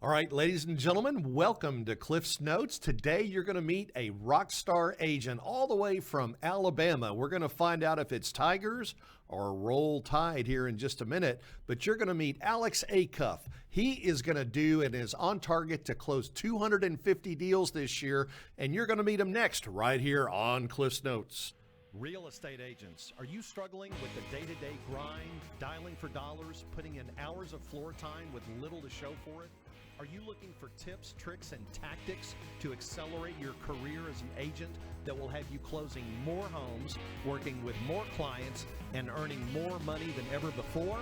All right, ladies and gentlemen, welcome to Cliff's Notes. Today you're going to meet a rock star agent all the way from Alabama. We're going to find out if it's Tigers or Roll Tide here in just a minute, but you're going to meet Alex Acuff. He is going to do and is on target to close 250 deals this year, and you're going to meet him next right here on Cliff's Notes. Real estate agents, are you struggling with the day-to-day grind, dialing for dollars, putting in hours of floor time with little to show for it? Are you looking for tips, tricks, and tactics to accelerate your career as an agent that will have you closing more homes, working with more clients, and earning more money than ever before?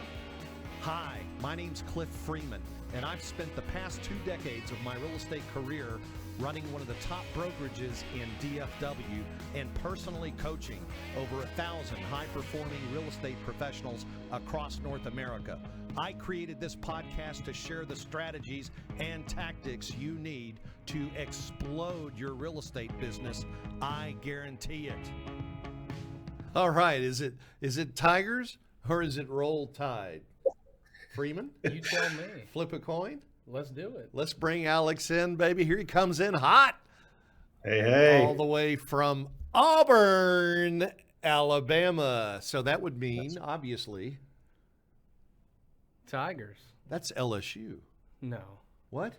Hi, my name's Cliff Freeman, and I've spent the past 2 decades of my real estate career running one of the top brokerages in DFW and personally coaching over 1,000 high-performing real estate professionals across North America. I created this podcast to share the strategies and tactics you need to explode your real estate business. I guarantee it. All right, is it Tigers or is it Roll Tide? Freeman? You tell me. Flip a coin? Let's do it. Let's bring Alex in, baby. Here he comes in hot. Hey. All the way from Auburn, Alabama. So that would mean, obviously, Tigers. that's LSU. No. What?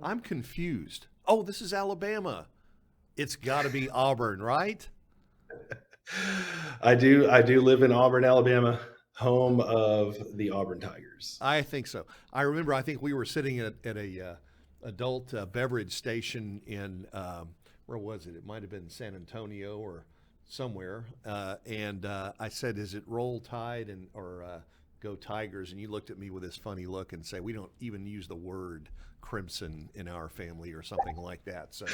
I'm confused. Oh, this is Alabama. It's got to be Auburn, right? I do live in Auburn, Alabama, home of the Auburn Tigers. I think so. I remember, I think we were sitting at a adult beverage station in, where was it? It might have been San Antonio or somewhere. And I said, is it Roll Tide or Go Tigers? And you looked at me with this funny look and say, we don't even use the word crimson in our family or something like that. So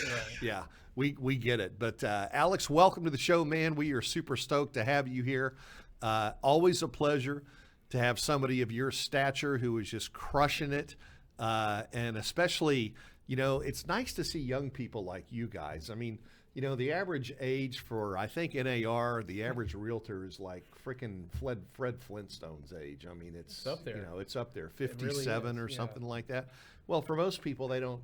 yeah, we get it. But Alex, welcome to the show, man. We are super stoked to have you here. Always a pleasure to have somebody of your stature who is just crushing it. And especially, it's nice to see young people like you guys. I mean, the average age for, I think, NAR, the average realtor is like freaking Fred Flintstone's age. I mean, it's up there. It's up there, 57 really or something like that. Well, for most people, they don't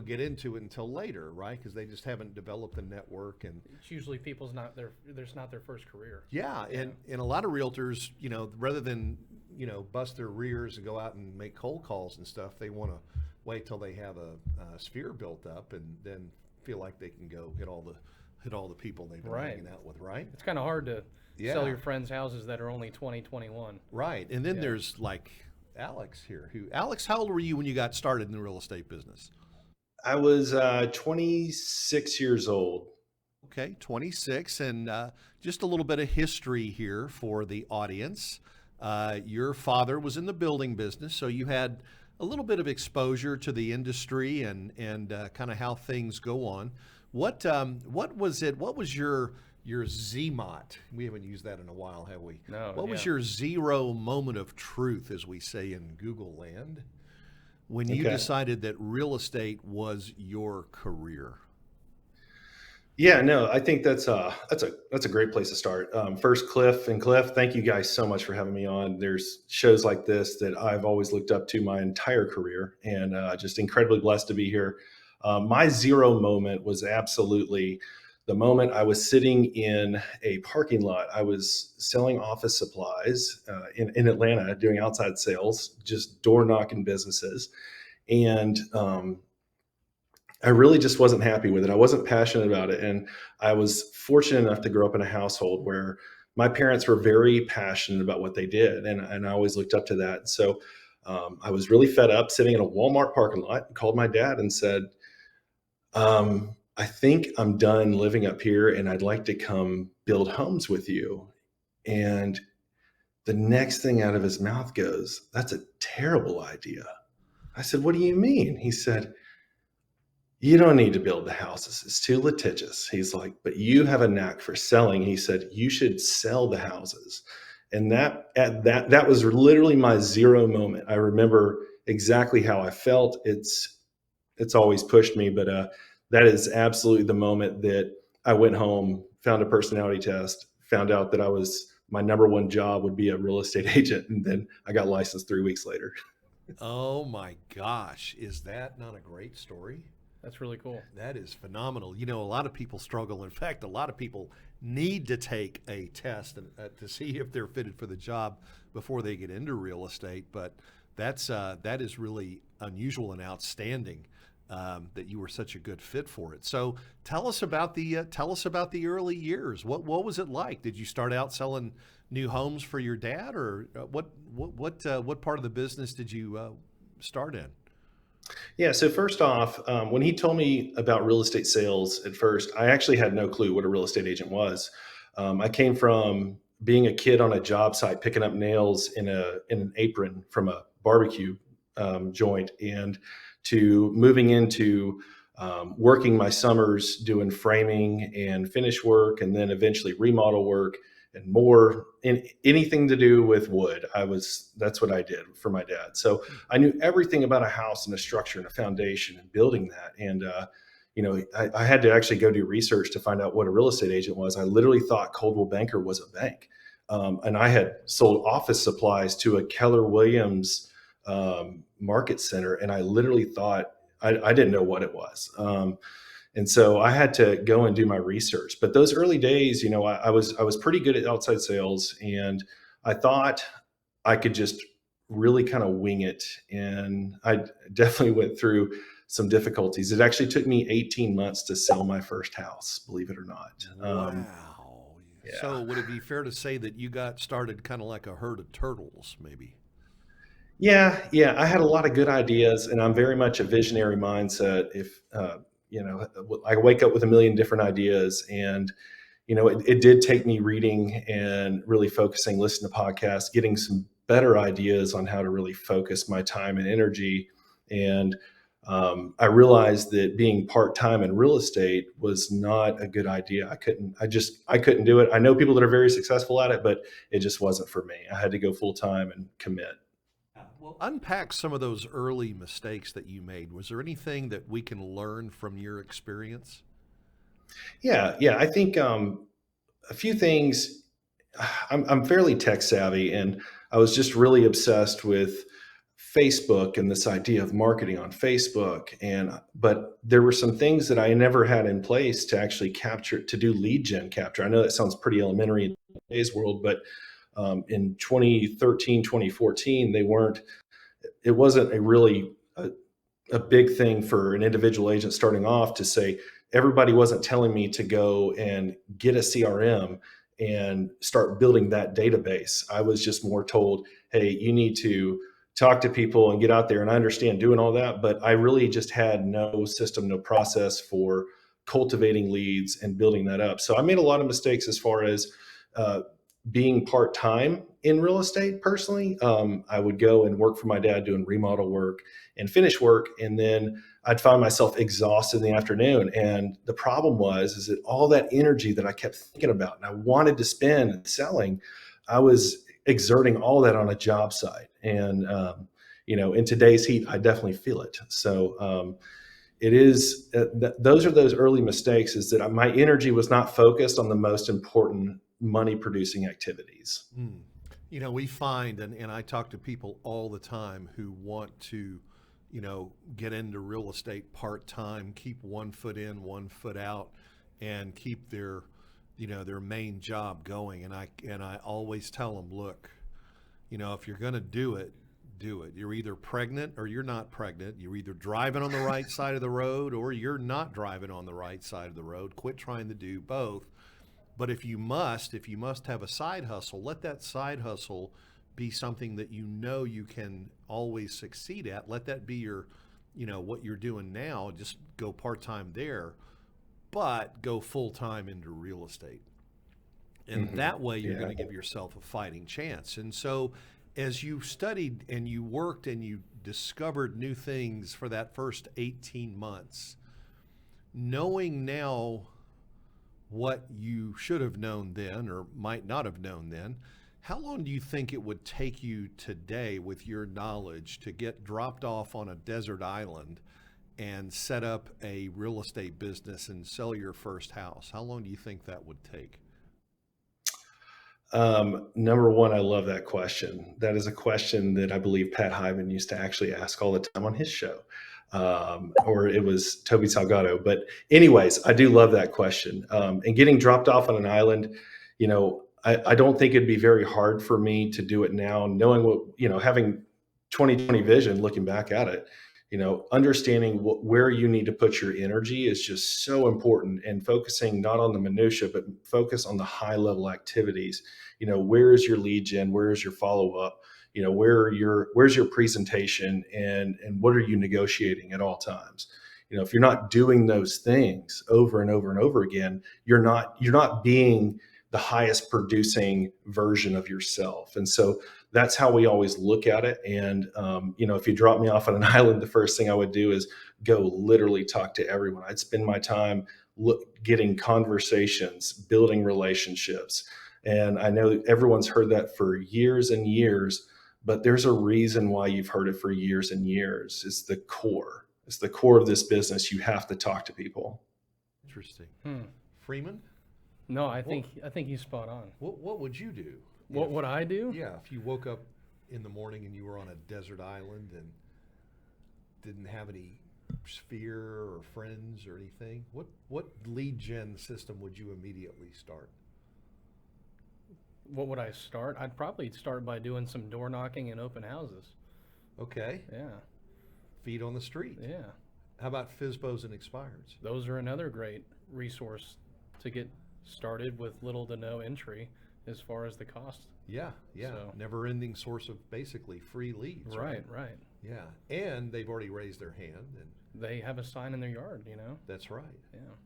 get into it until later, right? Because they just haven't developed the network, and it's usually people's not their first career. Yeah, and a lot of realtors, rather than bust their rears and go out and make cold calls and stuff, they want to wait till they have a sphere built up and then feel like they can go hit all the people they've been hanging out with, right? It's kind of hard to sell your friends' houses that are only 20, 21. Right, and then there's like Alex here. Alex, how old were you when you got started in the real estate business? I was 26 years old. Okay, 26, and just a little bit of history here for the audience. Your father was in the building business, so you had a little bit of exposure to the industry and kind of how things go on. What was it? What was your ZMOT? We haven't used that in a while, have we? No. What was your zero moment of truth, as we say in Google land, when you decided that real estate was your career? Yeah, no, I think that's a great place to start. First, Cliff, thank you guys so much for having me on. There's shows like this that I've always looked up to my entire career, and just incredibly blessed to be here. My zero moment was absolutely the moment I was sitting in a parking lot. I was selling office supplies in Atlanta, doing outside sales, just door knocking businesses, and I really just wasn't happy with it. I wasn't passionate about it. And I was fortunate enough to grow up in a household where my parents were very passionate about what they did. And I always looked up to that. So I was really fed up sitting in a Walmart parking lot, and called my dad and said, I think I'm done living up here and I'd like to come build homes with you. And the next thing out of his mouth goes, that's a terrible idea. I said, what do you mean? He said, you don't need to build the houses. It's too litigious. He's like, but you have a knack for selling. He said, you should sell the houses. And that was literally my zero moment. I remember exactly how I felt. It's always pushed me, but that is absolutely the moment that I went home, found a personality test, found out that my number one job would be a real estate agent. And then I got licensed 3 weeks later. Oh my gosh. Is that not a great story? That's really cool. That is phenomenal. You know, a lot of people struggle. In fact, a lot of people need to take a test to see if they're fitted for the job before they get into real estate. But that is really unusual and outstanding that you were such a good fit for it. So tell us about the early years. What was it like? Did you start out selling new homes for your dad, or what part of the business did you start in? Yeah. So first off, when he told me about real estate sales at first, I actually had no clue what a real estate agent was. I came from being a kid on a job site, picking up nails in an apron from a barbecue joint, and to moving into working my summers doing framing and finish work, and then eventually remodel work and more in anything to do with wood. That's what I did for my dad. So I knew everything about a house and a structure and a foundation and building that. And, I had to actually go do research to find out what a real estate agent was. I literally thought Coldwell Banker was a bank. And I had sold office supplies to a Keller Williams market center. And I literally thought, I didn't know what it was. And so I had to go and do my research. But those early days, I was pretty good at outside sales, and I thought I could just really kind of wing it. And I definitely went through some difficulties. It actually took me 18 months to sell my first house, believe it or not. Wow. Yeah. So would it be fair to say that you got started kind of like a herd of turtles, maybe? Yeah. I had a lot of good ideas, and I'm very much a visionary mindset. If I wake up with a million different ideas, and it did take me reading and really focusing, listening to podcasts, getting some better ideas on how to really focus my time and energy. And I realized that being part time in real estate was not a good idea. I couldn't do it. I know people that are very successful at it, but it just wasn't for me. I had to go full time and commit. Well, unpack some of those early mistakes that you made. Was there anything that we can learn from your experience? Yeah. I think a few things. I'm fairly tech savvy, and I was just really obsessed with Facebook and this idea of marketing on Facebook. But there were some things that I never had in place to actually capture, to do lead gen capture. I know that sounds pretty elementary in today's world, but in 2013, 2014, it wasn't a big thing for an individual agent starting off to say. Everybody wasn't telling me to go and get a CRM and start building that database. I was just more told, hey, you need to talk to people and get out there. And I understand doing all that, but I really just had no system, no process for cultivating leads and building that up. So I made a lot of mistakes as far as uh, being part time in real estate personally. I would go and work for my dad doing remodel work and finish work. And then I'd find myself exhausted in the afternoon. And the problem is that all that energy that I kept thinking about and I wanted to spend selling, I was exerting all that on a job site. And, in today's heat, I definitely feel it. So, it is, those are those early mistakes, is that my energy was not focused on the most important money producing activities. Hmm. You know, we find, and I talk to people all the time who want to, get into real estate part time, keep one foot in, one foot out, and keep their main job going. And I always tell them, look, if you're going to do it, do it. You're either pregnant or you're not pregnant. You're either driving on the right side of the road or you're not driving on the right side of the road. Quit trying to do both. But if you must have a side hustle, let that side hustle be something that you can always succeed at. Let that be what you're doing now. Just go part-time there, but go full-time into real estate. And that way you're Yeah. going to give yourself a fighting chance. And so as you studied and you worked and you discovered new things for that first 18 months, knowing now what you should have known then or might not have known then, how long do you think it would take you today with your knowledge to get dropped off on a desert island and set up a real estate business and sell your first house? How long do you think that would take? Number one, I love that question. That is a question that I believe Pat Hyman used to actually ask all the time on his show. Or it was Toby Salgado. But anyways, I do love that question. And getting dropped off on an island, I don't think it'd be very hard for me to do it now, knowing what, having 2020 vision, looking back at it, understanding where you need to put your energy is just so important, and focusing not on the minutia, but focus on the high level activities. Where is your lead gen? Where is your follow up? Where's your presentation, and what are you negotiating at all times? If you're not doing those things over and over and over again, you're not being the highest producing version of yourself. And so that's how we always look at it. And, if you drop me off on an island, the first thing I would do is go literally talk to everyone. I'd spend my time getting conversations, building relationships. And I know everyone's heard that for years and years, but there's a reason why you've heard it for years and years. It's the core. It's the core of this business. You have to talk to people. Interesting. Freeman? No, I think he's spot on. What would you do? What would I do? Yeah, if you woke up in the morning and you were on a desert island and didn't have any sphere or friends or anything, what lead gen system would you immediately start? What would I start? I'd probably start by doing some door knocking and open houses. Okay. Yeah. Feet on the street. Yeah. How about FSBOs and expireds? Those are another great resource to get started with little to no entry as far as the cost. Yeah. So, never-ending source of basically free leads. Right. Yeah, and they've already raised their hand, and they have a sign in their yard. That's right.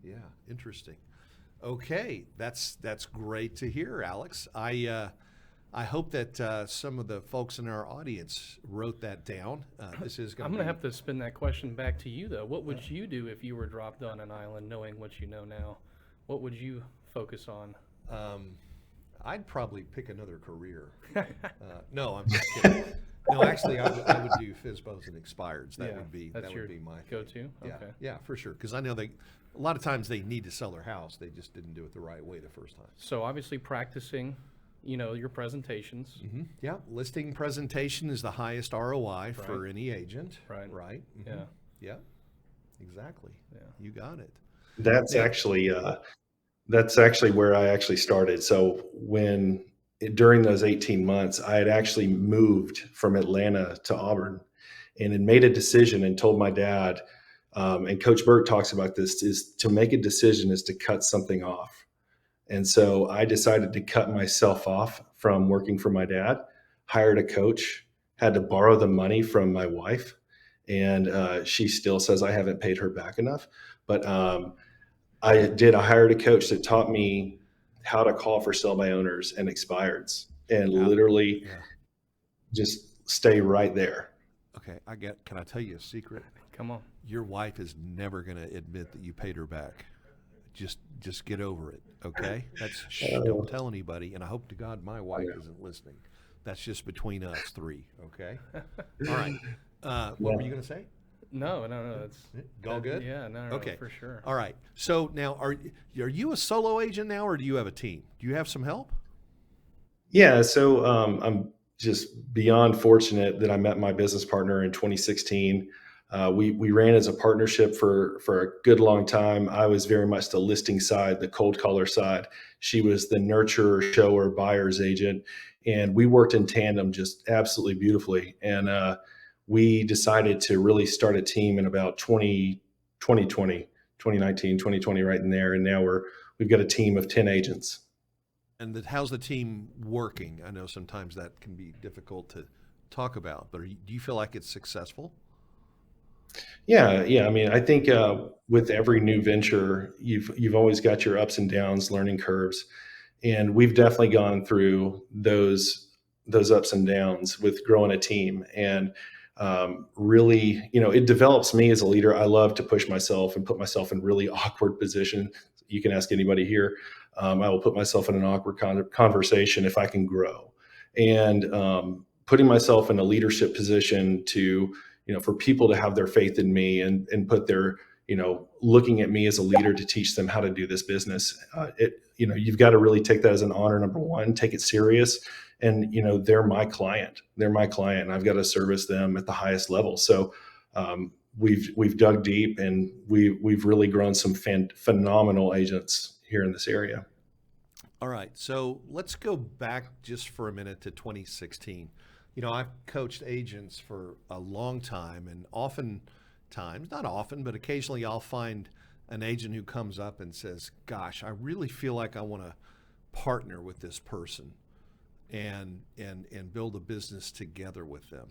Yeah. Interesting. Okay, that's great to hear, Alex. I hope that some of the folks in our audience wrote that down. This is going. I'm going to have to spin that question back to you, though. What would you do if you were dropped on an island, knowing what you know now? What would you focus on? I'd probably pick another career. No, I'm just kidding. No, actually, I would do FSBOs and expireds. That would be my go-to. Okay. Yeah, for sure. Because I know a lot of times they need to sell their house. They just didn't do it the right way the first time. So obviously practicing, your presentations. Mm-hmm. Yeah, listing presentation is the highest ROI for any agent. Right. Mm-hmm. Yeah. Exactly. Yeah. You got it. That's actually where I actually started. So during those 18 months, I had actually moved from Atlanta to Auburn and had made a decision and told my dad, and Coach Burke talks about this, is to make a decision is to cut something off. And so I decided to cut myself off from working for my dad, hired a coach, had to borrow the money from my wife. And she still says I haven't paid her back enough. But I hired a coach that taught me how to call for sell by owners and expireds, and literally just stay right there. Okay, can I tell you a secret? Come on. Your wife is never going to admit that you paid her back. Just get over it, okay? Don't tell anybody, and I hope to God my wife isn't listening. That's just between us three, okay? All right. What were you going to say? No, that's all good. Yeah, no, okay, for sure. All right. So now, are you a solo agent now, or do you have a team? Do you have some help? Yeah. So I'm just beyond fortunate that I met my business partner in 2016. We ran as a partnership for a good long time. I was very much the listing side, the cold caller side. She was the nurturer, shower, buyer's agent, and we worked in tandem just absolutely beautifully. And we decided to really start a team in about 2019, 2020, right in there. And now we've got a team of 10 agents. And how's the team working? I know sometimes that can be difficult to talk about, but do you feel like it's successful? Yeah. I mean, I think with every new venture, you've always got your ups and downs, learning curves, and we've definitely gone through those ups and downs with growing a team. And really, it develops me as a leader. I love to push myself and put myself in really awkward positions. You can ask anybody here. I will put myself in an awkward conversation if I can grow, and putting myself in a leadership position to, for people to have their faith in me and put their looking at me as a leader to teach them how to do this business. You've got to really take that as an honor. Number one, take it serious. And, they're my client. And I've got to service them at the highest level. So we've dug deep, and we've really grown some phenomenal agents here in this area. All right. So let's go back just for a minute to 2016. I've coached agents for a long time, and oftentimes, not often, but occasionally I'll find an agent who comes up and says, gosh, I really feel like I want to partner with this person and build a business together with them.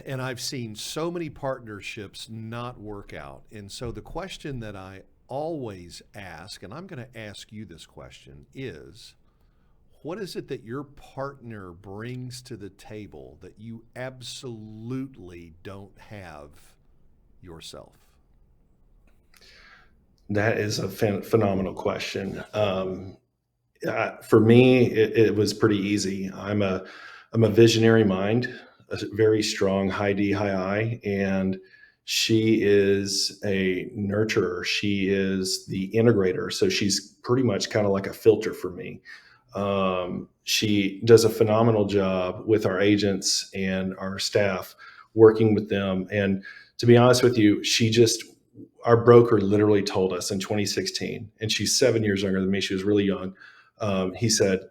And I've seen so many partnerships not work out. And so the question that I always ask, and I'm going to ask you this question, is what is it that your partner brings to the table that you absolutely don't have yourself? That is a phenomenal question. For me, it was pretty easy. I'm a visionary mind, a very strong high D, high I, and she is a nurturer. She is the integrator. So she's pretty much kind of like a filter for me. She does a phenomenal job with our agents and our staff, working with them. And to be honest with you, our broker literally told us in 2016, and she's 7 years younger than me. She was really young. He said,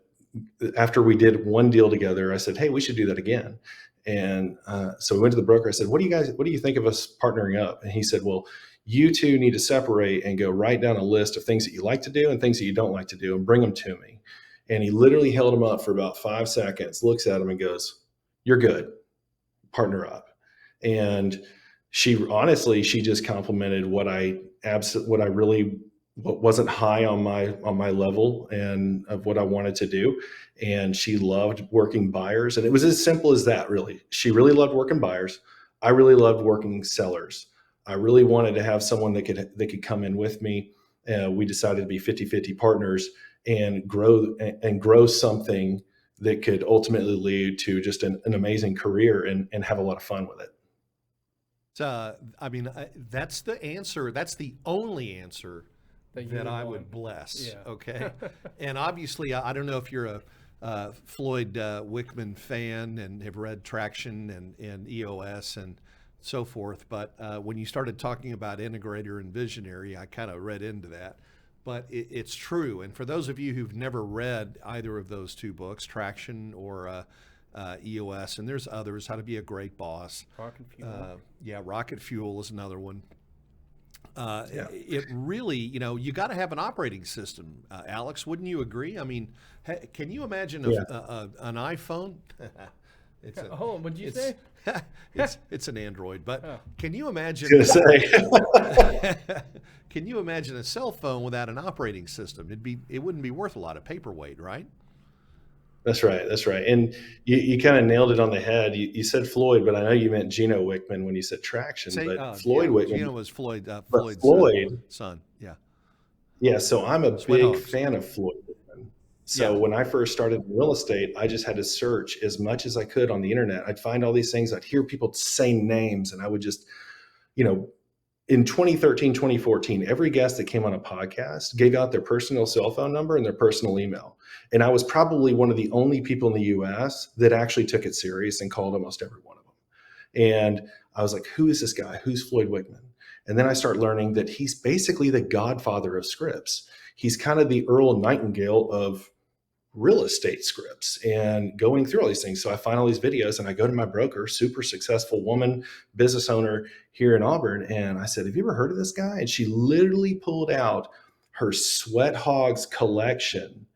after we did one deal together, I said, hey, we should do that again. And so we went to the broker. I said, what do you think of us partnering up? And he said, well, you two need to separate and go write down a list of things that you like to do and things that you don't like to do and bring them to me. And he literally held them up for about 5 seconds, looks at them and goes, you're good, partner up. And she just complimented what wasn't high on my level and of what I wanted to do. And she loved working buyers. And it was as simple as that, really. She really loved working buyers. I really loved working sellers. I really wanted to have someone that could come in with me. We decided to be 50-50 partners and grow something that could ultimately lead to just an amazing career and have a lot of fun with it. That's the answer. That's the only answer that I would bless. Yeah. Okay. And obviously, I don't know if you're a Floyd Wickman fan and have read Traction and EOS and so forth. But when you started talking about integrator and visionary, I kind of read into that. But it's true. And for those of you who've never read either of those two books, Traction or EOS, and there's others, How to Be a Great Boss. Rocket Fuel. Rocket Fuel is another one. It really, you got to have an operating system. Alex, wouldn't you agree? I mean, can you imagine an iPhone? What'd you say? It's an Android, but can you imagine? Can you imagine a cell phone without an operating system? It wouldn't be worth a lot of paperweight, right? That's right. And you kind of nailed it on the head. You said Floyd, but I know you meant Gino Wickman when you said Traction. Floyd Wickman. Gino was Floyd's son. Yeah. Yeah. So I'm a big fan of Floyd Wickman. So when I first started in real estate, I just had to search as much as I could on the internet. I'd find all these things. I'd hear people say names, and I would just, in 2013, 2014, every guest that came on a podcast gave out their personal cell phone number and their personal email. And I was probably one of the only people in the US that actually took it serious and called almost every one of them. And I was like, who is this guy? Who's Floyd Wickman? And then I start learning that he's basically the godfather of scripts. He's kind of the Earl Nightingale of real estate scripts and going through all these things. So I find all these videos and I go to my broker, super successful woman, business owner here in Auburn. And I said, have you ever heard of this guy? And she literally pulled out her Sweat Hogs collection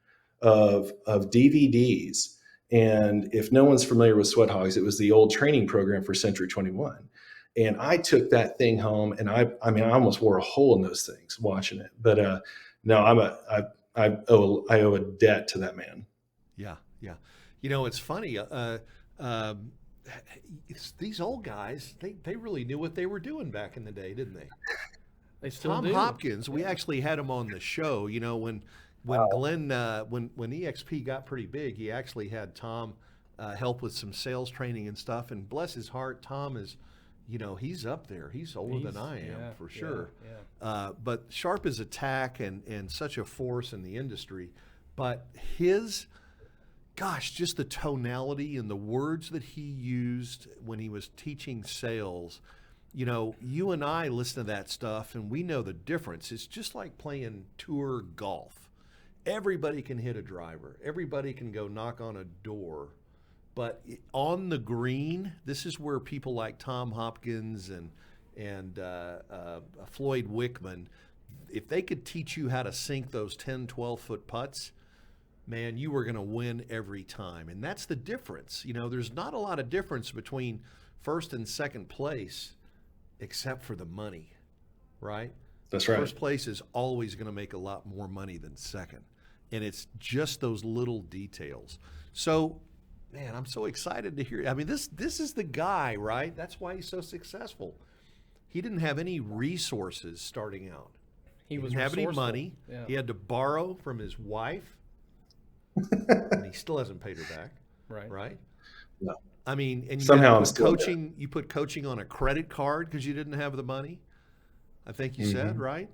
of DVDs. And if no one's familiar with Sweat Hogs, it was the old training program for Century 21. And I took that thing home, and I almost wore a hole in those things watching it. But no, I owe a debt to that man. Yeah. It's funny. These old guys, they really knew what they were doing back in the day, didn't they? They still Tom do. Hopkins, we actually had him on the show. When Glenn, when EXP got pretty big, he actually had Tom help with some sales training and stuff. And bless his heart, Tom is, he's up there. He's older than I am, for sure. Yeah. But Sharp is a tack and such a force in the industry. But just the tonality and the words that he used when he was teaching sales. You and I listen to that stuff and we know the difference. It's just like playing tour golf. Everybody can hit a driver. Everybody can go knock on a door. But on the green, this is where people like Tom Hopkins and Floyd Wickman, if they could teach you how to sink those 10, 12-foot putts, man, you were going to win every time. And that's the difference. There's not a lot of difference between first and second place except for the money, right? That's right. First place is always going to make a lot more money than second. And it's just those little details. So, man, I'm so excited to hear. I mean, this is the guy, right? That's why he's so successful. He didn't have any resources starting out. He didn't have any money. Yeah. He had to borrow from his wife. And he still hasn't paid her back. Right? No. I mean, and somehow I'm still coaching. You put coaching on a credit card because you didn't have the money. I think you said, right?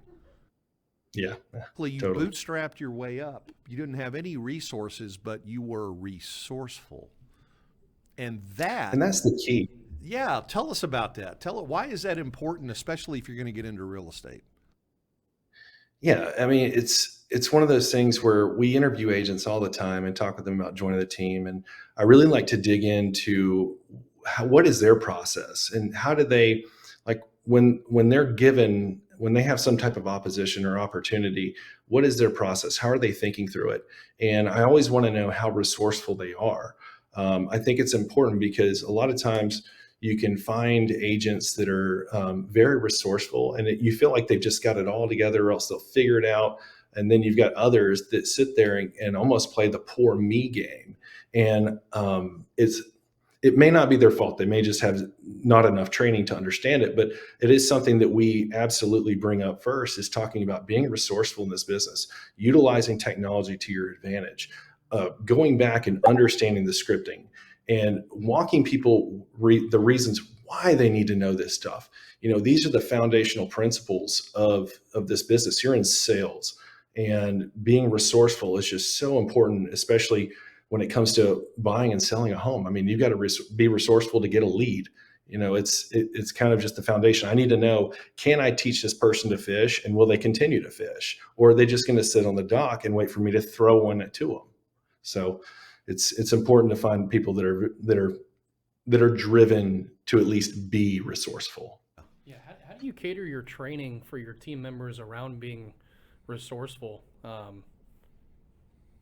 Yeah. You totally. bootstrapped your way up. You didn't have any resources, but you were resourceful. And that's the key. Yeah, tell us about that. Why is that important, especially if you're going to get into real estate? Yeah, I mean, it's one of those things where we interview agents all the time and talk with them about joining the team. And I really like to dig into what is their process and how do they, like when they have some type of opposition or opportunity, what is their process? How are they thinking through it? And I always want to know how resourceful they are. I think it's important because a lot of times you can find agents that are very resourceful and you feel like they've just got it all together or else they'll figure it out. And then you've got others that sit there and almost play the poor me game. And it may not be their fault. They may just have not enough training to understand it, but it is something that we absolutely bring up first is talking about being resourceful in this business, utilizing technology to your advantage, going back and understanding the scripting and walking people the reasons why they need to know this stuff. These are the foundational principles of this business. You're in sales, and being resourceful is just so important, especially when it comes to buying and selling a home. I mean, you've got to be resourceful to get a lead. It's kind of just the foundation. I need to know, can I teach this person to fish, and will they continue to fish? Or are they just going to sit on the dock and wait for me to throw one to them? So it's important to find people that are driven to at least be resourceful. Yeah. How do you cater your training for your team members around being resourceful?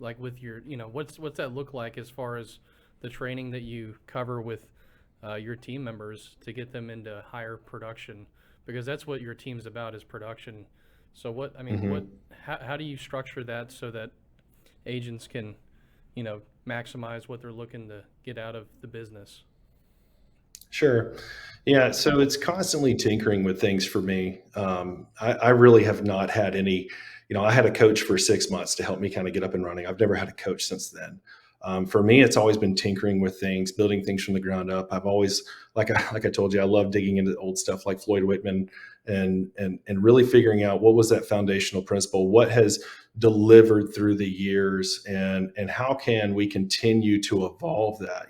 Like with your, what's that look like as far as the training that you cover with your team members to get them into higher production? Because that's what your team's about, is production. So how do you structure that so that agents can, maximize what they're looking to get out of the business? Sure. Yeah. So it's constantly tinkering with things for me. I really have not had any, I had a coach for 6 months to help me kind of get up and running. I've never had a coach since then. For me, it's always been tinkering with things, building things from the ground up. I've always, like I told you, I love digging into old stuff like Floyd Whitman and really figuring out what was that foundational principle, what has delivered through the years, and how can we continue to evolve that?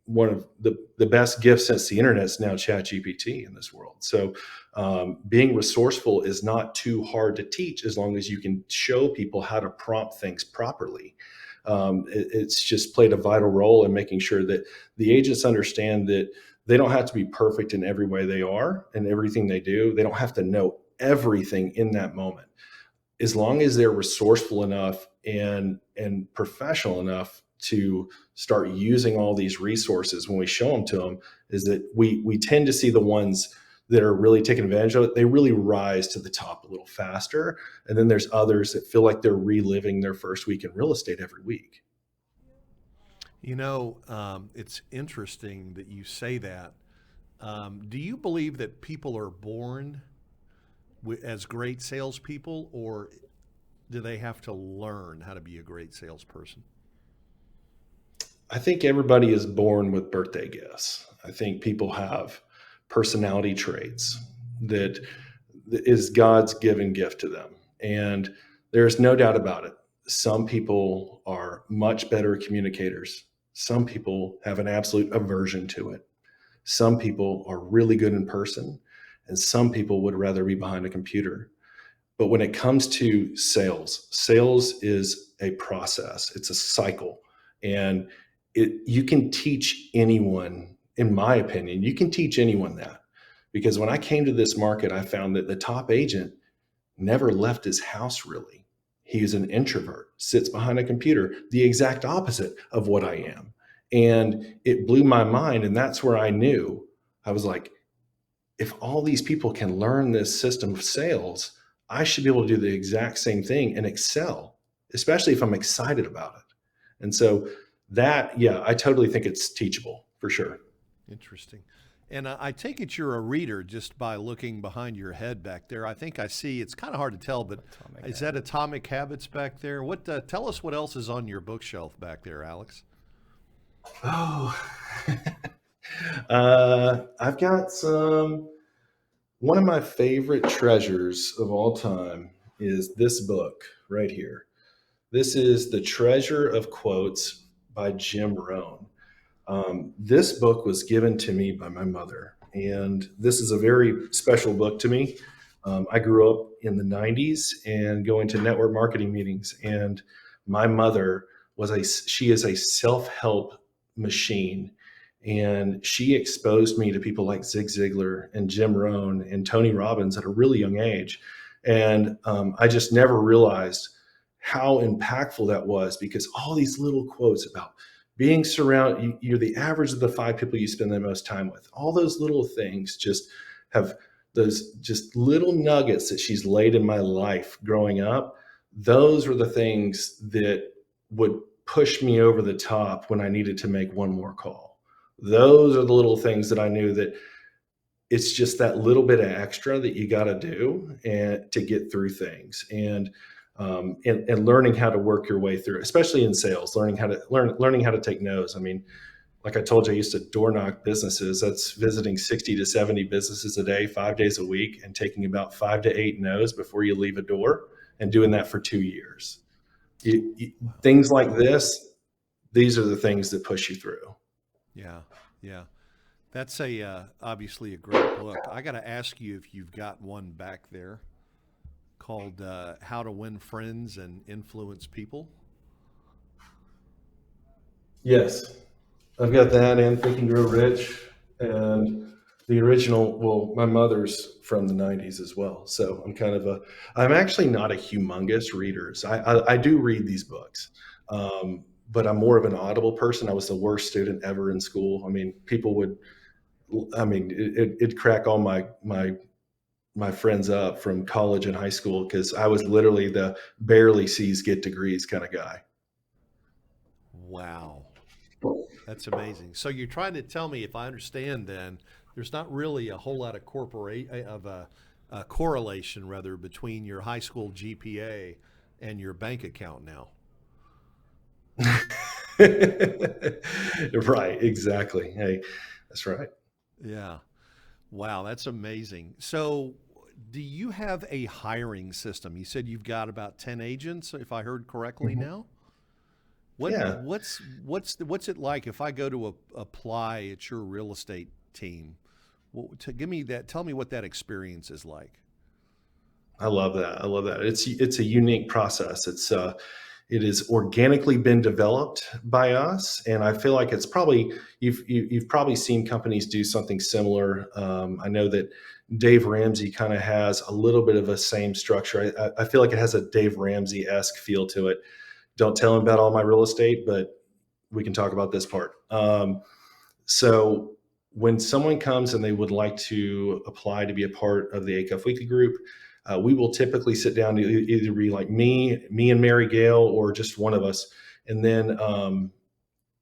One of the best gifts since the internet is now ChatGPT in this world. So being resourceful is not too hard to teach as long as you can show people how to prompt things properly. It's just played a vital role in making sure that the agents understand that they don't have to be perfect in every way they are and everything they do. They don't have to know everything in that moment. As long as they're resourceful enough and professional enough to start using all these resources when we show them to them, is that we tend to see the ones that are really taking advantage of it. They really rise to the top a little faster. And then there's others that feel like they're reliving their first week in real estate every week. It's interesting that you say that. Do you believe that people are born as great salespeople, or do they have to learn how to be a great salesperson? I think everybody is born with birthday gifts. I think people have personality traits that is God's given gift to them. And there's no doubt about it. Some people are much better communicators. Some people have an absolute aversion to it. Some people are really good in person, and some people would rather be behind a computer. But when it comes to sales, sales is a process, it's a cycle. And you can teach anyone, in my opinion, you can teach anyone that. Because when I came to this market, I found that the top agent never left his house really. He's an introvert, sits behind a computer, the exact opposite of what I am. And it blew my mind. And that's where I knew, I was like, if all these people can learn this system of sales, I should be able to do the exact same thing and excel, especially if I'm excited about it. And so that, yeah, I totally think it's teachable for sure. Interesting. And I take it you're a reader just by looking behind your head back there. I think I see, it's kind of hard to tell, but is that Atomic Habits back there? What? Tell us what else is on your bookshelf back there, Alex. Oh, I've got some. One of my favorite treasures of all time is this book right here. This is The Treasure of Quotes by Jim Rohn. This book was given to me by my mother, and this is a very special book to me. I grew up in the 90s and going to network marketing meetings, and my mother she is a self-help machine. And she exposed me to people like Zig Ziglar and Jim Rohn and Tony Robbins at a really young age. And I just never realized how impactful that was, because all these little quotes about being surrounded, you're the average of the 5 people you spend the most time with. All those little things just have those just little nuggets that she's laid in my life growing up. Those were the things that would push me over the top when I needed to make one more call. Those are the little things that I knew that it's just that little bit of extra that you got to do and to get through things, and learning how to work your way through, especially in sales, learning how to take no's. I mean, like I told you, I used to door knock businesses. That's visiting 60 to 70 businesses a day, 5 days a week, and taking about 5 to 8 no's before you leave a door, and doing that for 2 years. Things like this, these are the things that push you through. Yeah, yeah. That's obviously a great book. I got to ask you if you've got one back there called How to Win Friends and Influence People. Yes, I've got that and Think and Grow Rich, and the original. Well, my mother's from the 90s as well. So I'm actually not a humongous reader. So I do read these books. But I'm more of an audible person. I was the worst student ever in school. I mean, it'd crack all my friends up from college and high school, because I was literally the barely C's get degrees kind of guy. Wow. That's amazing. So you're trying to tell me, if I understand, then there's not really a whole lot of a correlation rather between your high school GPA and your bank account now. Right, exactly. Hey, that's right. Yeah. Wow, that's amazing. So, do you have a hiring system? You said you've got about 10 agents, if I heard correctly now. Yeah. What's it like if I go to apply at your real estate team? Tell me what that experience is like. I love that. It's a unique process. It is organically been developed by us, and I feel like it's probably you've probably seen companies do something similar. I know that Dave Ramsey kind of has a little bit of a same structure. I feel like it has a Dave Ramsey-esque feel to it. Don't tell him about all my real estate, but we can talk about this part. So when someone comes and they would like to apply to be a part of the Acuff Weekly Group, we will typically sit down to either be like me and Mary Gail, or just one of us. And then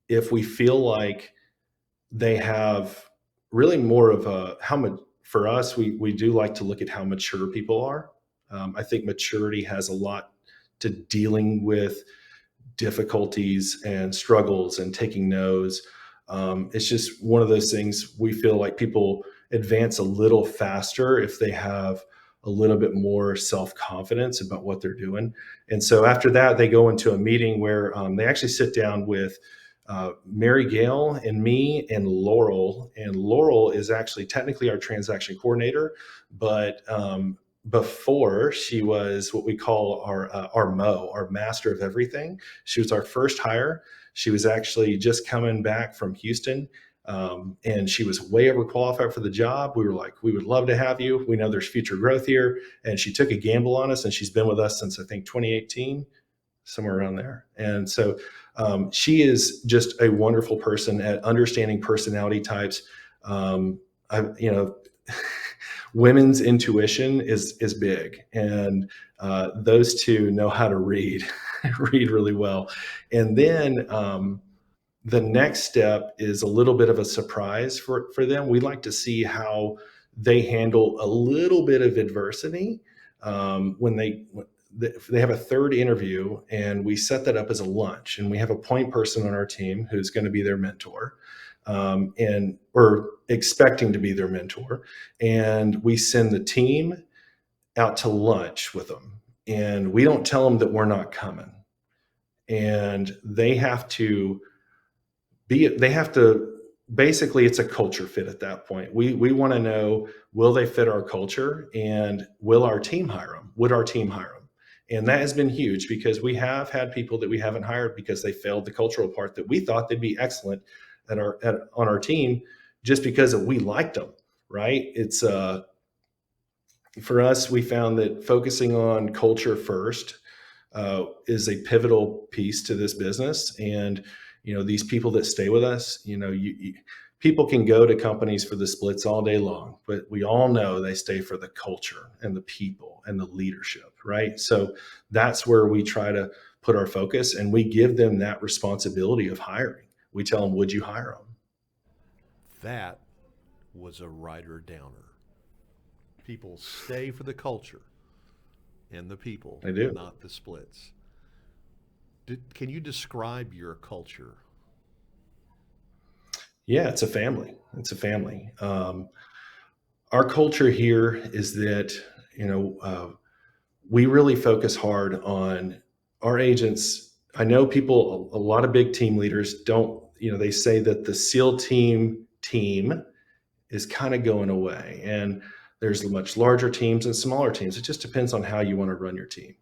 if we feel like they have really more of for us, we do like to look at how mature people are. I think maturity has a lot to dealing with difficulties and struggles and taking no's. It's just one of those things we feel like people advance a little faster if they have a little bit more self-confidence about what they're doing. And so after that, they go into a meeting where they actually sit down with Mary Gail and me and Laurel. And Laurel is actually technically our transaction coordinator, but before she was what we call our MO, our master of everything. She was our first hire. She was actually just coming back from Houston, and she was way overqualified for the job. We were like, we would love to have you. We know there's future growth here. And she took a gamble on us, and she's been with us since I think 2018, somewhere around there. And so she is just a wonderful person at understanding personality types. Women's intuition is big, and those two know how to read really well. And then the next step is a little bit of a surprise for them. We like to see how they handle a little bit of adversity when they have a third interview, and we set that up as a lunch, and we have a point person on our team who's going to be their mentor, or expecting to be their mentor. And we send the team out to lunch with them, and we don't tell them that we're not coming. And they have to basically, it's a culture fit at that point. We want to know, will they fit our culture, and will our team hire them? Would our team hire them? And that has been huge, because we have had people that we haven't hired because they failed the cultural part that we thought they'd be excellent on our team, just because we liked them, right? It's for us, we found that focusing on culture first is a pivotal piece to this business. And these people that stay with us, people can go to companies for the splits all day long, but we all know they stay for the culture and the people and the leadership, right? So that's where we try to put our focus, and we give them that responsibility of hiring. We tell them, would you hire them? That was a writer downer. People stay for the culture and the people, They do. not the splits. Can you describe your culture? Yeah, it's a family. It's a family. Our culture here is that, we really focus hard on our agents. I know people, a lot of big team leaders don't, they say that the SEAL team is kind of going away, and there's much larger teams and smaller teams. It just depends on how you want to run your team.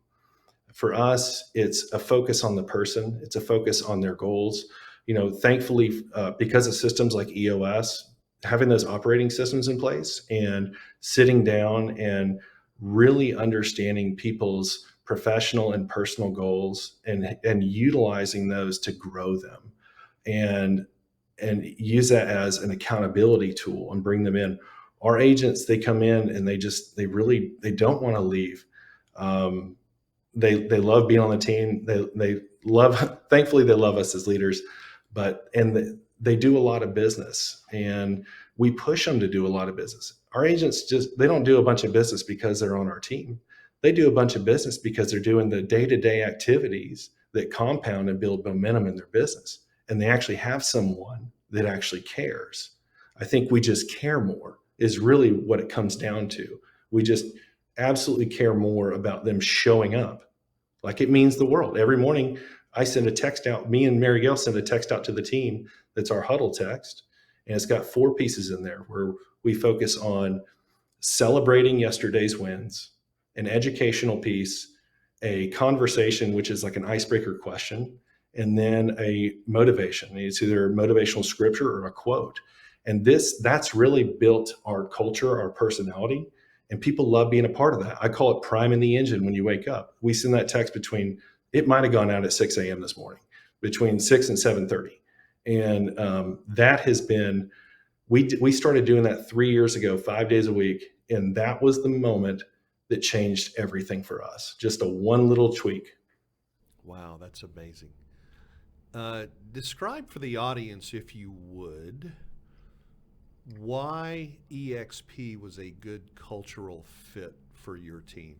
For us, it's a focus on the person. It's a focus on their goals. Thankfully, because of systems like EOS, having those operating systems in place and sitting down and really understanding people's professional and personal goals, and utilizing those to grow them, and use that as an accountability tool and bring them in. Our agents, they come in and they don't want to leave. They love being on the team. They love, thankfully they love us as leaders, they do a lot of business, and we push them to do a lot of business. Our agents they don't do a bunch of business because they're on our team. They do a bunch of business because they're doing the day-to-day activities that compound and build momentum in their business. And they actually have someone that actually cares. I think we just care more is really what it comes down to. We just absolutely care more about them showing up. Like, it means the world. Every morning I send a text out, me and Mary Gail send a text out to the team that's our huddle text. And it's got 4 pieces in there where we focus on celebrating yesterday's wins, an educational piece, a conversation, which is like an icebreaker question, and then a motivation. It's either a motivational scripture or a quote. And that's really built our culture, our personality, and people love being a part of that. I call it priming the engine when you wake up. We send that text it might've gone out at 6 a.m. this morning, between 6 and 7:30. And that has been, we started doing that 3 years ago, 5 days a week. And that was the moment that changed everything for us. Just one little tweak. Wow, that's amazing. Describe for the audience, if you would, why EXP was a good cultural fit for your team.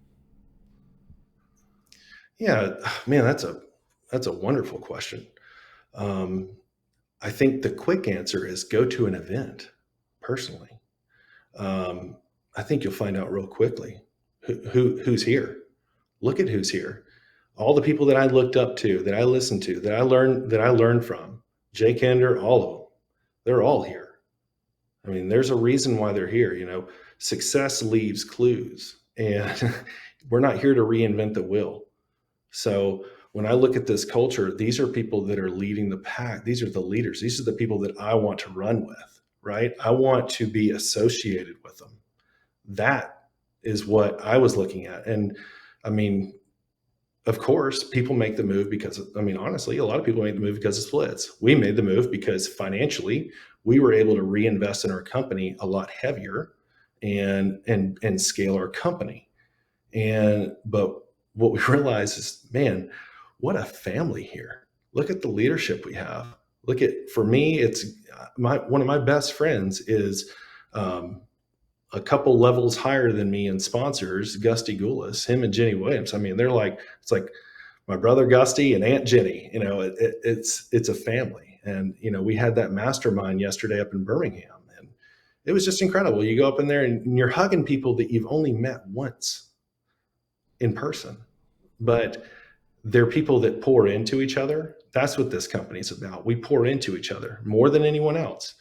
Yeah, man, that's a That's a wonderful question. Um, I think the quick answer is go to an event personally. Um, I think you'll find out real quickly who's here. Look at who's here. All the people that I looked up to, that I listened to, that I learned from, Jake Ender, all of them, they're all here. I mean, there's a reason why they're here. Success leaves clues, and we're not here to reinvent the wheel. So when I look at this culture, these are people that are leading the pack. These are the leaders. These are the people that I want to run with, right? I want to be associated with them. That is what I was looking at. And I mean, of course, people make the move because, honestly, a lot of people make the move because of splits. We made the move because financially, we were able to reinvest in our company a lot heavier and scale our company. But what we realized is, man, what a family here. Look at the leadership we have. For me, it's one of my best friends is a couple levels higher than me in sponsors, Gusty Goulas, him and Jenny Williams. I mean, it's like my brother Gusty and Aunt Jenny. It's a family. And we had that mastermind yesterday up in Birmingham, and it was just incredible. You go up in there and you're hugging people that you've only met once in person, but they're people that pour into each other. That's what this company's about. We pour into each other more than anyone else.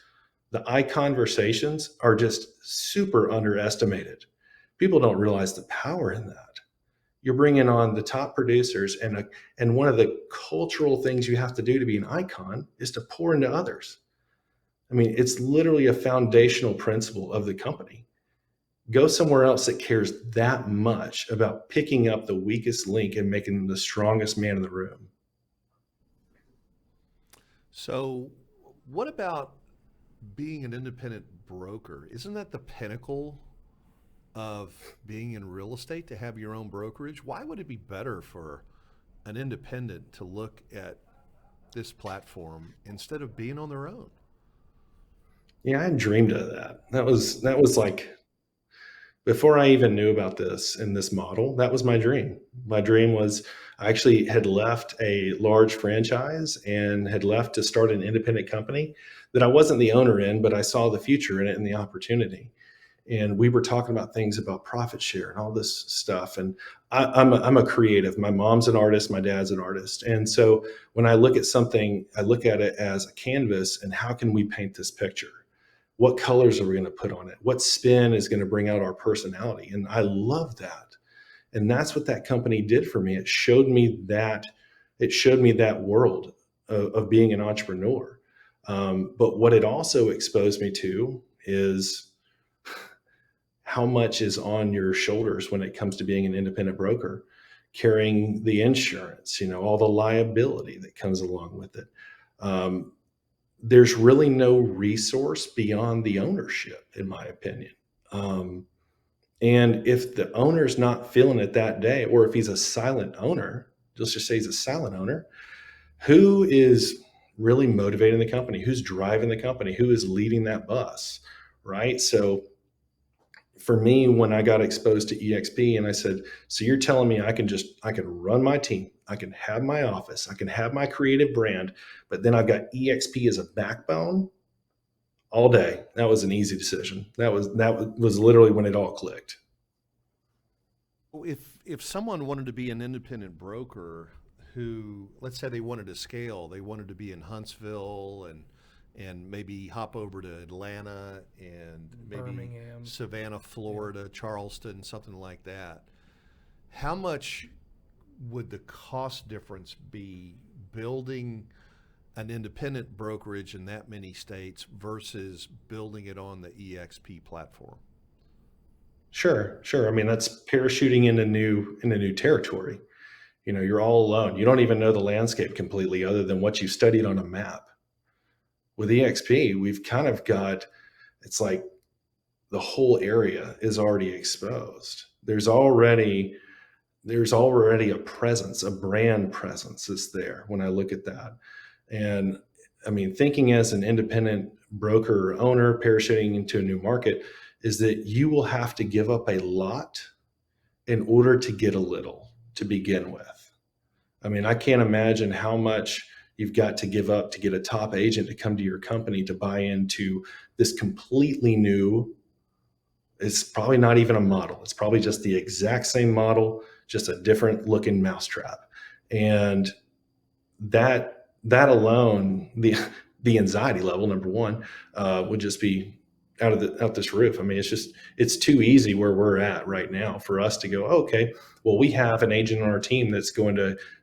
The I conversations are just super underestimated. People don't realize the power in that. You're bringing on the top producers, and one of the cultural things you have to do to be an icon is to pour into others. I mean, it's literally a foundational principle of the company. Go somewhere else that cares that much about picking up the weakest link and making them the strongest man in the room. So, what about being an independent broker? Isn't that the pinnacle of being in real estate, to have your own brokerage? Why would it be better for an independent to look at this platform instead of being on their own? Yeah, I had dreamed of that. That was like before I even knew about this and this model. That was my dream. My dream was I actually had left a large franchise and had left to start an independent company that I wasn't the owner in, but I saw the future in it and the opportunity. And we were talking about things about profit share and all this stuff. And I'm a creative. My mom's an artist. My dad's an artist. And so when I look at something, I look at it as a canvas, and how can we paint this picture? What colors are we going to put on it? What spin is going to bring out our personality? And I love that. And that's what that company did for me. It showed me that world of being an entrepreneur. But what it also exposed me to is how much is on your shoulders when it comes to being an independent broker, carrying the insurance, all the liability that comes along with it. There's really no resource beyond the ownership, in my opinion. And if the owner's not feeling it that day, or if he's a silent owner, let's just say he's a silent owner, who is really motivating the company? Who's driving the company? Who is leading that bus? Right. So for me, when I got exposed to EXP and I said, so you're telling me I can run my team, I can have my office, I can have my creative brand, but then I've got EXP as a backbone all day. That was an easy decision. That was literally when it all clicked. If someone wanted to be an independent broker who, let's say they wanted to scale, they wanted to be in Huntsville and maybe hop over to Atlanta and maybe Birmingham, Savannah, Florida, Charleston, something like that. How much would the cost difference be building an independent brokerage in that many states versus building it on the EXP platform? Sure. I mean, that's parachuting into new territory. You're all alone. You don't even know the landscape completely other than what you studied on a map. With EXP, we've kind of got, it's like the whole area is already exposed. There's already a presence, a brand presence that's there when I look at that. And I mean, thinking as an independent broker or owner parachuting into a new market is that you will have to give up a lot in order to get a little to begin with. I mean, I can't imagine how much you've got to give up to get a top agent to come to your company to buy into this completely new. It's probably not even a model. It's probably just the exact same model, just a different looking mousetrap. And that alone, the anxiety level, number one, would just be out this roof. I mean, it's too easy where we're at right now for us to go, oh, okay, well, we have an agent on our team that's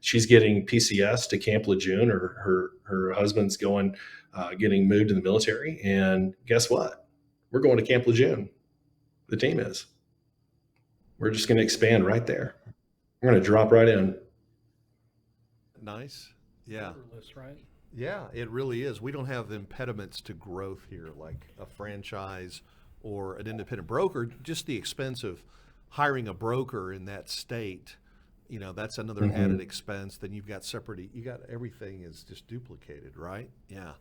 she's getting PCS to Camp Lejeune, or her husband's getting moved in the military, and guess what? We're going to Camp Lejeune. The team is. We're just going to expand right there. We're going to drop right in. Nice. Yeah. Effortless, right? Yeah, it really is. We don't have impediments to growth here like a franchise or an independent broker. Just the expense of hiring a broker in that state, that's another added expense. Then you've got everything is just duplicated, right? Yeah.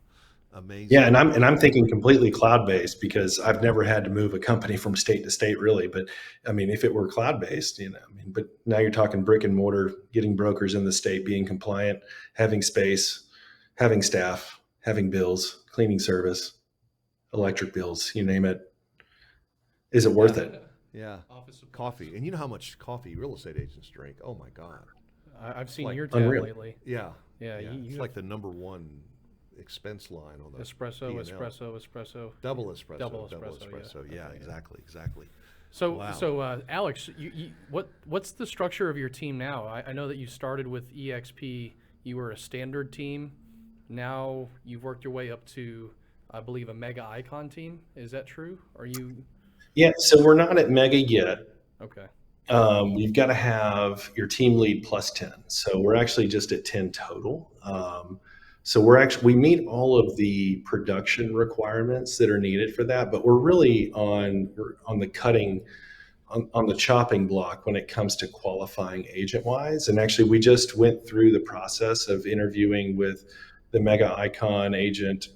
Amazing. Yeah, and I'm thinking completely cloud-based, because I've never had to move a company from state to state really. But I mean, if it were cloud-based, but now you're talking brick and mortar, getting brokers in the state, being compliant, having space, having staff, having bills, cleaning service, electric bills, you name it. Is it worth it? Yeah. Coffee. And you know how much coffee real estate agents drink? Oh my God. I've seen like your tab unreal. lately. Yeah. Yeah, It's like the number one expense line on the espresso, P&L. espresso. Double espresso. Double espresso, Yeah, okay, exactly. So, Wow. Alex, what's the structure of your team now? I know that you started with EXP. You were a standard team. Now you've worked your way up to, I believe, a mega icon team. Is that true? Are you? Yeah, so we're not at mega yet. Okay. You've got to have your team lead plus 10. So we're actually just at 10 total. So we meet all of the production requirements that are needed for that, but we're really on the chopping block when it comes to qualifying agent wise. And actually, we just went through the process of interviewing with the mega icon agent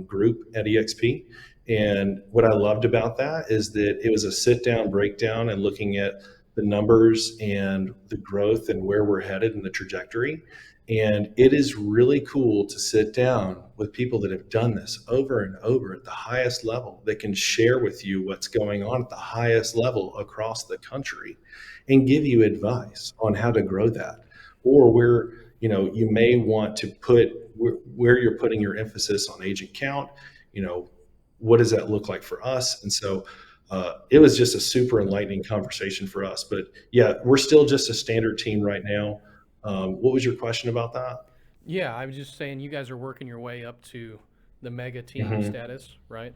group at EXP. And what I loved about that is that it was a sit down breakdown and looking at the numbers and the growth and where we're headed in the trajectory. And it is really cool to sit down with people that have done this over and over at the highest level, that can share with you what's going on at the highest level across the country and give you advice on how to grow that, or where you may want to put where you're putting your emphasis on agent count. What does that look like for us? And so it was just a super enlightening conversation for us. But yeah, we're still just a standard team right now. What was your question about that? Yeah, I was just saying you guys are working your way up to the mega team Mm-hmm. status, right?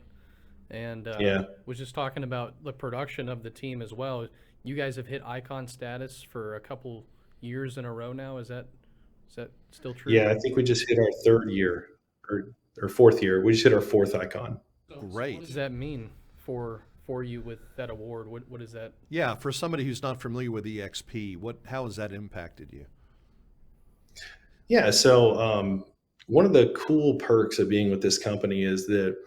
And Yeah. was just talking about the production of the team as well. You guys have hit icon status for a couple years in a row now. Is that still true? Yeah, I think we just hit our third year or fourth year. We just hit our fourth icon. So Great. what does that mean for you with that award? What is that? Yeah, for somebody who's not familiar with EXP, how has that impacted you? Yeah, so one of the cool perks of being with this company is that,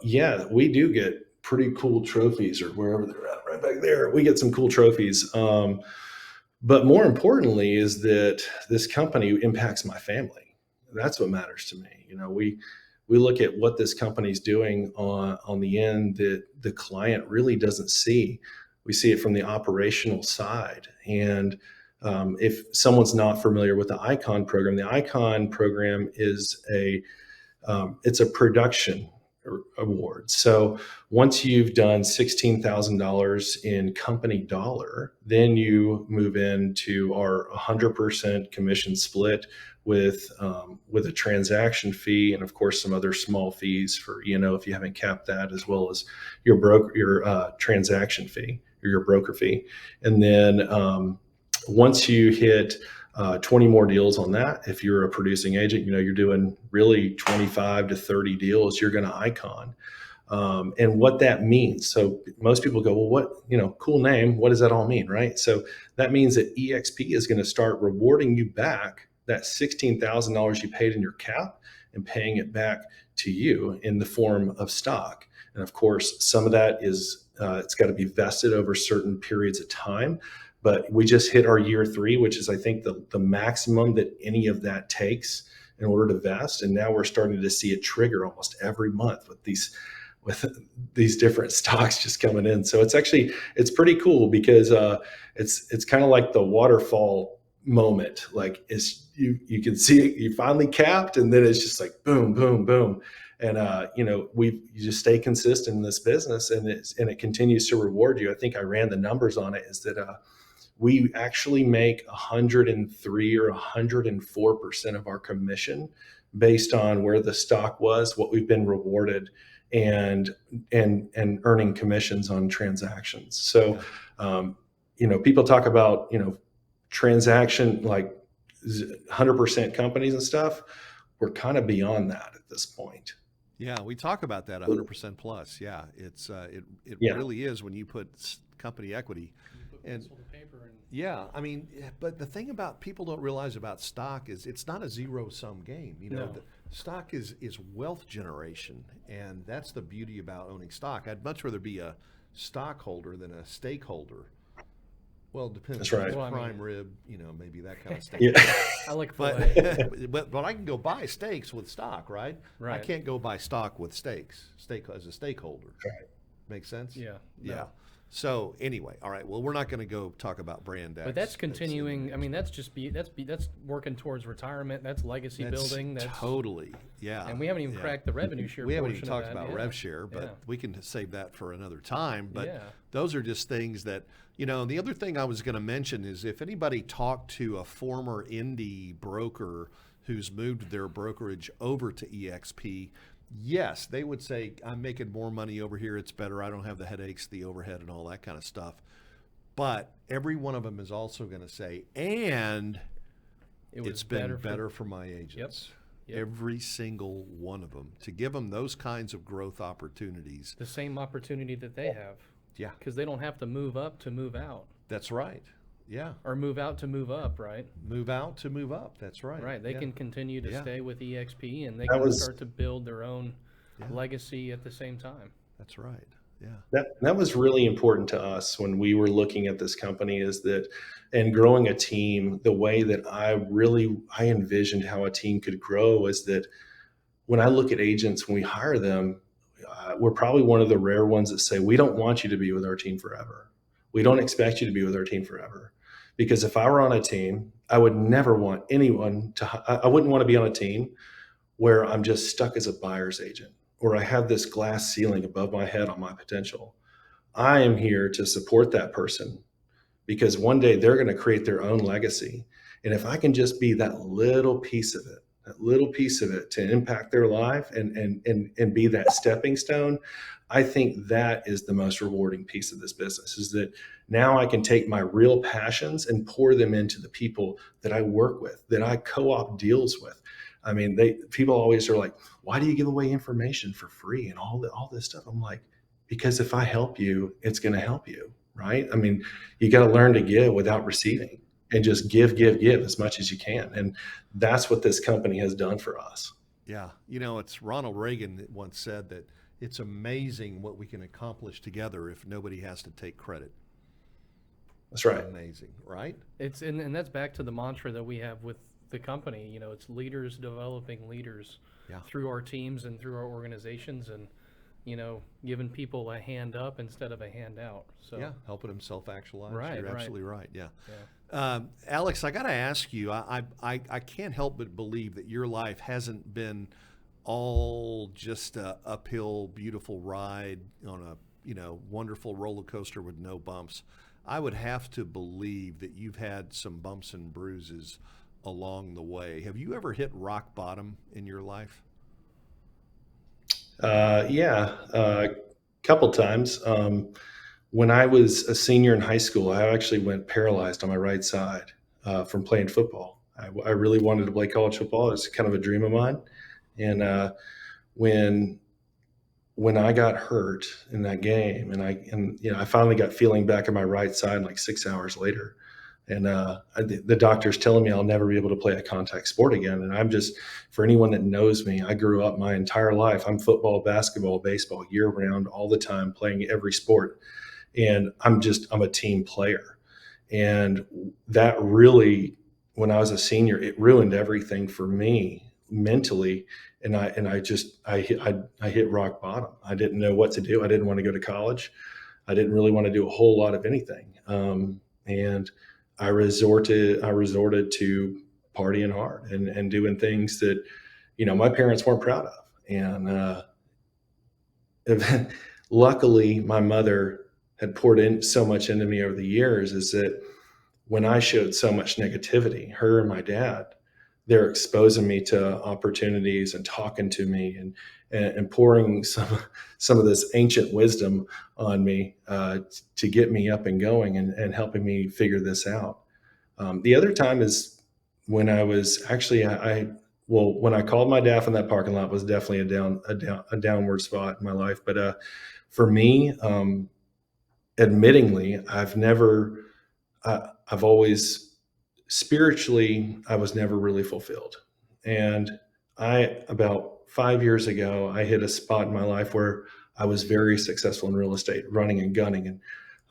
yeah, we do get pretty cool trophies, or wherever they're at, right back there. We get some cool trophies. But more importantly is that this company impacts my family. That's what matters to me. We look at what this company's doing on the end that the client really doesn't see. We see it from the operational side. And if someone's not familiar with the Icon program is it's a production award. So once you've done $16,000 in company dollar, then you move into our 100% commission split with a transaction fee, and of course some other small fees for if you haven't capped that, as well as your transaction fee or your broker fee. And then once you hit 20 more deals on that, if you're a producing agent, you're doing really 25 to 30 deals, you're going to icon. And what that means. So most people go, well, what, cool name. What does that all mean? Right. So that means that EXP is going to start rewarding you back that $16,000 you paid in your cap and paying it back to you in the form of stock. And of course, some of that is, it's got to be vested over certain periods of time. but we just hit our year 3, which is, I think, the maximum that any of that takes in order to vest. And now we're starting to see it trigger almost every month with these different stocks just coming in. So it's pretty cool because it's kind of like the waterfall moment. Like you can see it, you finally capped, and then it's just like boom, boom, boom. And you just stay consistent in this business, and it continues to reward you. I think I ran the numbers on it, is that we actually make 103 or 104% of our commission based on where the stock was, what we've been rewarded, and earning commissions on transactions. So, people talk about, transaction, like 100% companies and stuff. We're kind of beyond that at this point. Yeah, we talk about that 100% plus. Yeah, it Yeah. really is when you put company equity. And yeah, I mean, but the thing about people don't realize about stock is it's not a zero-sum game. No. The stock is wealth generation, and that's the beauty about owning stock. I'd much rather be a stockholder than a stakeholder. Well, it depends. That's right. If it's Well, prime rib, maybe that kind of steak. Yeah. I like But, filet. but I can go buy steaks with stock, right? I Right. can't go buy stock with steak as a stakeholder. Right. Make sense? Yeah. Yeah. No. So anyway, all right. Well, we're not going to go talk about brand X. But that's continuing. I mean, that's working towards retirement. That's legacy building. That's totally, yeah. And we haven't even cracked the revenue share. We haven't even portion talked of that. about Yeah. rev share, but Yeah. we can save that for another time. But Yeah. those are just things that, the other thing I was going to mention is if anybody talked to a former indie broker who's moved their brokerage over to EXP, yes, they would say, I'm making more money over here. It's better. I don't have the headaches, the overhead, and all that kind of stuff. But every one of them is also going to say, and it's been better for my agents. Yep. Every single one of them, to give them those kinds of growth opportunities. The same opportunity that they have. Yeah, Because they don't have to move up to move out, that's right. Yeah, or move out to move up, right? move out to move up. That's right. Right. They Yeah. can continue to Yeah. stay with EXP, and they That can was- start to build their own Yeah. legacy at the same time. That's right. Yeah. That was really important to us when we were looking at this company, is that, and growing a team, the way that I envisioned how a team could grow is that when I look at agents, when we hire them, we're probably one of the rare ones that say, we don't want you to be with our team forever. We don't expect you to be with our team forever. Because if I were on a team, I would never want I wouldn't want to be on a team where I'm just stuck as a buyer's agent, or I have this glass ceiling above my head on my potential. I am here to support that person, because one day they're going to create their own legacy. And if I can just be that little piece of it to impact their life and be that stepping stone, I think that is the most rewarding piece of this business, is that now I can take my real passions and pour them into the people that I work with, that I co-op deals with. I mean, people always are like, why do you give away information for free and all this stuff? I'm like, because if I help you, it's going to help you, right? I mean, you got to learn to give without receiving, and just give as much as you can. And that's what this company has done for us. Yeah. It's Ronald Reagan that once said that it's amazing what we can accomplish together if nobody has to take credit. That's right. Amazing, right? And that's back to the mantra that we have with the company. It's leaders developing leaders through our teams and through our organizations, and giving people a hand up instead of a handout. So yeah, helping them self-actualize. Right, You're right. absolutely right. Yeah. Alex, I got to ask you. I can't help but believe that your life hasn't been all just a uphill, beautiful ride on a wonderful roller coaster with no bumps. I would have to believe that you've had some bumps and bruises along the way. Have you ever hit rock bottom in your life? Yeah, a couple times. When I was a senior in high school, I actually went paralyzed on my right side from playing football. I really wanted to play college football. It was kind of a dream of mine. And when I got hurt in that game, and I finally got feeling back in my right side like 6 hours later. And the doctor's telling me I'll never be able to play a contact sport again. And I'm just, for anyone that knows me, I grew up my entire life. I'm football, basketball, baseball, year round, all the time, playing every sport. And I'm a team player. And that really, when I was a senior, it ruined everything for me mentally. And I hit rock bottom. I didn't know what to do. I didn't want to go to college. I didn't really want to do a whole lot of anything. And I resorted to partying hard and doing things that, my parents weren't proud of. And luckily, my mother had poured in so much into me over the years, is that when I showed so much negativity, her and my dad, they're exposing me to opportunities and talking to me and pouring some of this ancient wisdom on me to get me up and going and helping me figure this out. The other time is when I was actually when I called my dad from that parking lot was definitely a downward spot in my life. But for me, admittingly, I've always spiritually, I was never really fulfilled. And about 5 years ago, I hit a spot in my life where I was very successful in real estate, running and gunning. And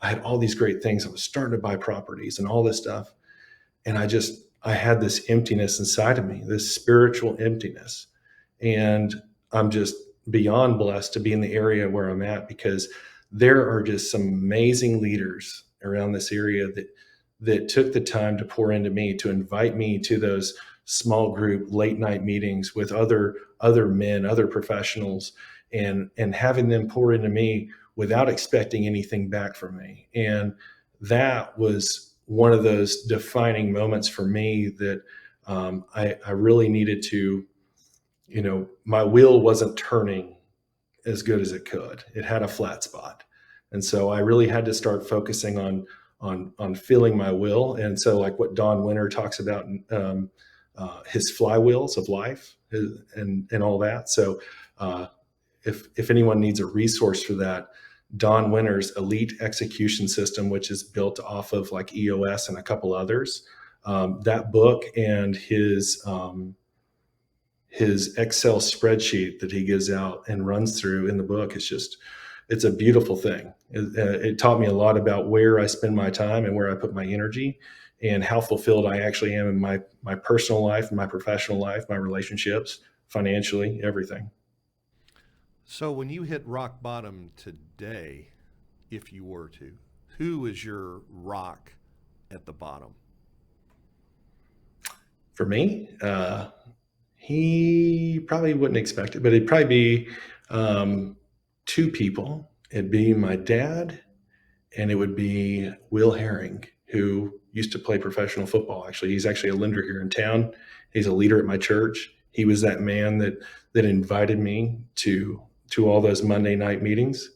I had all these great things. I was starting to buy properties and all this stuff. And I had this emptiness inside of me, this spiritual emptiness. And I'm just beyond blessed to be in the area where I'm at, because there are just some amazing leaders around this area that took the time to pour into me, to invite me to those small group late night meetings with other men, other professionals, and having them pour into me without expecting anything back from me. And that was one of those defining moments for me that I really needed to, my wheel wasn't turning as good as it could. It had a flat spot. And so I really had to start focusing on filling my will. And so, like what Don Winter talks about, his flywheels of life and all that. So if anyone needs a resource for that, Don Winter's Elite Execution System, which is built off of like EOS and a couple others, that book and his Excel spreadsheet that he gives out and runs through in the book is it's a beautiful thing. It taught me a lot about where I spend my time and where I put my energy and how fulfilled I actually am in my personal life, my professional life, my relationships, financially, everything. So when you hit rock bottom today, if you were to, who is your rock at the bottom? For me, he probably wouldn't expect it, but it'd probably be two people. It'd be my dad, and it would be Will Herring, who used to play professional football. Actually, he's actually a lender here in town. He's a leader at my church. He was that man that invited me to all those Monday night meetings.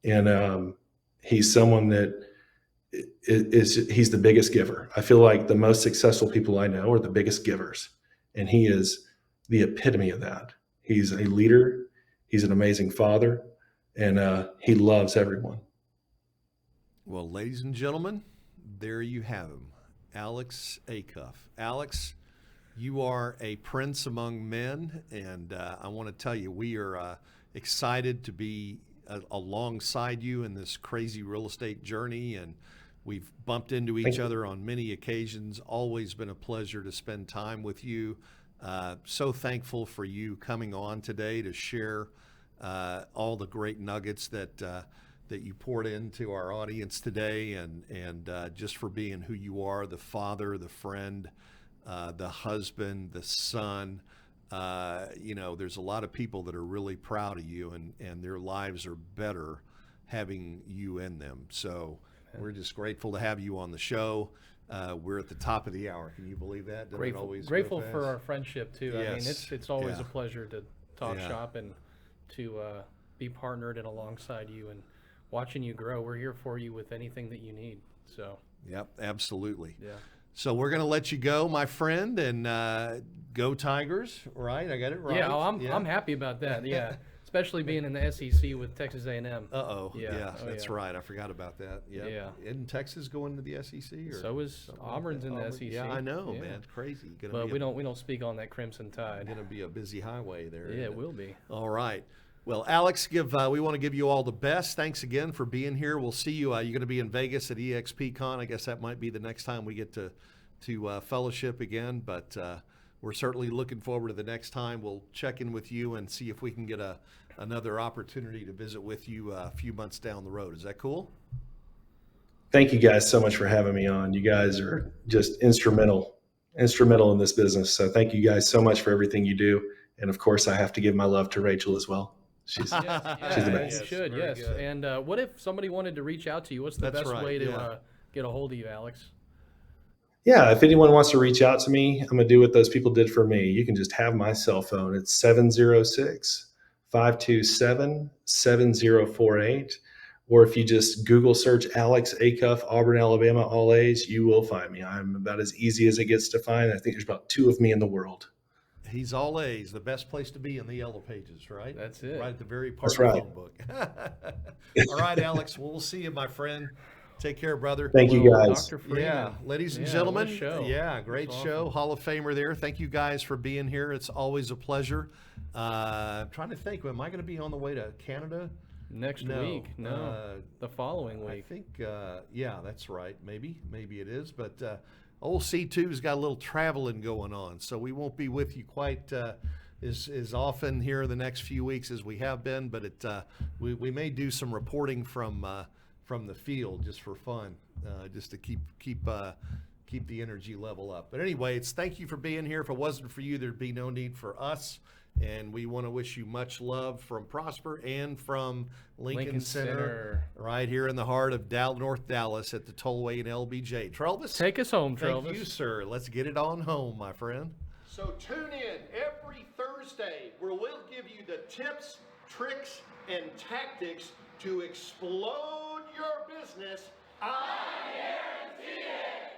And he's someone that he's the biggest giver. I feel like the most successful people I know are the biggest givers. And he is the epitome of that. He's a leader. He's an amazing father, and he loves everyone. Well, ladies and gentlemen, there you have him, Alex Acuff. Alex, you are a prince among men, and I want to tell you, we are excited to be alongside you in this crazy real estate journey, and we've bumped into each other on many occasions. Always been a pleasure to spend time with you. So thankful for you coming on today to share all the great nuggets that you poured into our audience today, and just for being who you are, the father, the friend, the husband, the son. There's a lot of people that are really proud of you, and their lives are better having you in them. So we're just grateful to have you on the show. We're at the top of the hour. Can you believe that? Grateful for our friendship too. Yes. I mean, it's always Yeah. a pleasure to talk shop and to be partnered and alongside you and watching you grow. We're here for you with anything that you need. So. Yep, absolutely. Yeah. So we're going to let you go, my friend, and go Tigers, right? I got it right. Yeah, I'm happy about that. Yeah, especially being in the SEC with Texas A&M. Yeah, that's right. I forgot about that. Yep. Yeah. Isn't Texas going to the SEC? Or so is Auburn's in the SEC. Yeah, I know, man. It's crazy. But we don't speak on that Crimson Tide. Going to be a busy highway there. Yeah, it will be. All right. Well, Alex, we want to give you all the best. Thanks again for being here. We'll see you. You're going to be in Vegas at EXPCon. I guess that might be the next time we get to fellowship again. But we're certainly looking forward to the next time. We'll check in with you and see if we can get another opportunity to visit with you a few months down the road. Is that cool? Thank you guys so much for having me on. You guys are just instrumental in this business. So thank you guys so much for everything you do. And of course, I have to give my love to Rachel as well. She's the best. You should, yes. Good. And what if somebody wanted to reach out to you? What's the best way to get a hold of you, Alex? Yeah, if anyone wants to reach out to me, I'm going to do what those people did for me. You can just have my cell phone. It's 706-527-7048. Or if you just Google search Alex Acuff, Auburn, Alabama, all A's, you will find me. I'm about as easy as it gets to find. I think there's about 2 of me in the world. He's all A's, the best place to be in the Yellow Pages, right? That's it. Right at the very part of the phone book. All right, Alex. Well, we'll see you, my friend. Take care, brother. Thank you, guys. Dr. Freeman. Yeah, ladies and gentlemen. Show. Yeah, great show. Awesome. Hall of Famer there. Thank you guys for being here. It's always a pleasure. I'm trying to think. Am I going to be on the way to Canada? Next week? No, the following week. I think, yeah, that's right. Maybe it is. But old C2's got a little traveling going on, so we won't be with you quite as often here the next few weeks as we have been. But we may do some reporting from the field just for fun, just to keep the energy level up. But anyway, thank you for being here. If it wasn't for you, there'd be no need for us. And we want to wish you much love from Prosper and from Lincoln Center, right here in the heart of North Dallas at the Tollway and LBJ. Trelvis, take us home, Trelvis. Thank you, sir. Let's get it on home, my friend. So tune in every Thursday where we'll give you the tips, tricks, and tactics to explode your business. I guarantee it.